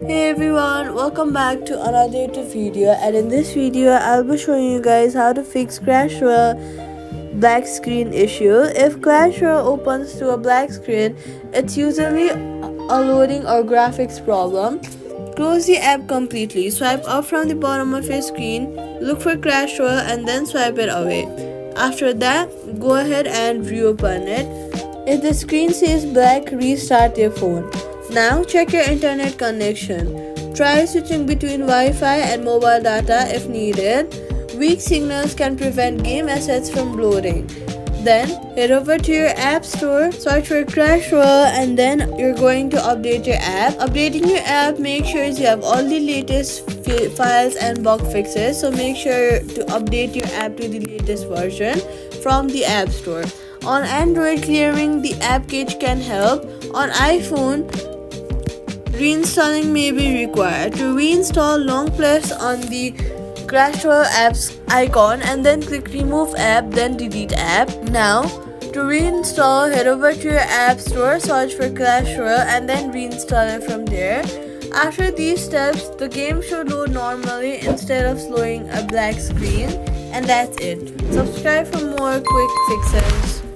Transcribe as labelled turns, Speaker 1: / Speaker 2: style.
Speaker 1: Hey everyone, welcome back to another YouTube video, and in this video I'll be showing you guys how to fix Clash Royale black screen issue. If Clash Royale opens to a black screen, it's usually a loading or graphics problem. Close the app completely, swipe up from the bottom of your screen, look for Clash Royale and then swipe it away. After that, go ahead and reopen it. If the screen says black, restart your phone. Now check your internet connection. Try switching between Wi-Fi and mobile data if needed. Weak signals can prevent game assets from loading. Then head over to your app store, search for Clash Royale, and then you're going to update your app. Updating your app, make sure you have all the latest files and bug fixes. So make sure to update your app to the latest version from the app store. On Android, clearing the app cache can help. On iPhone, reinstalling may be required. To reinstall, long press on the Clash Royale apps icon and then click remove app, then delete app. Now, to reinstall, head over to your app store, search for Clash Royale and then reinstall it from there. After these steps, the game should load normally instead of showing a black screen. And that's it. Subscribe for more quick fixes.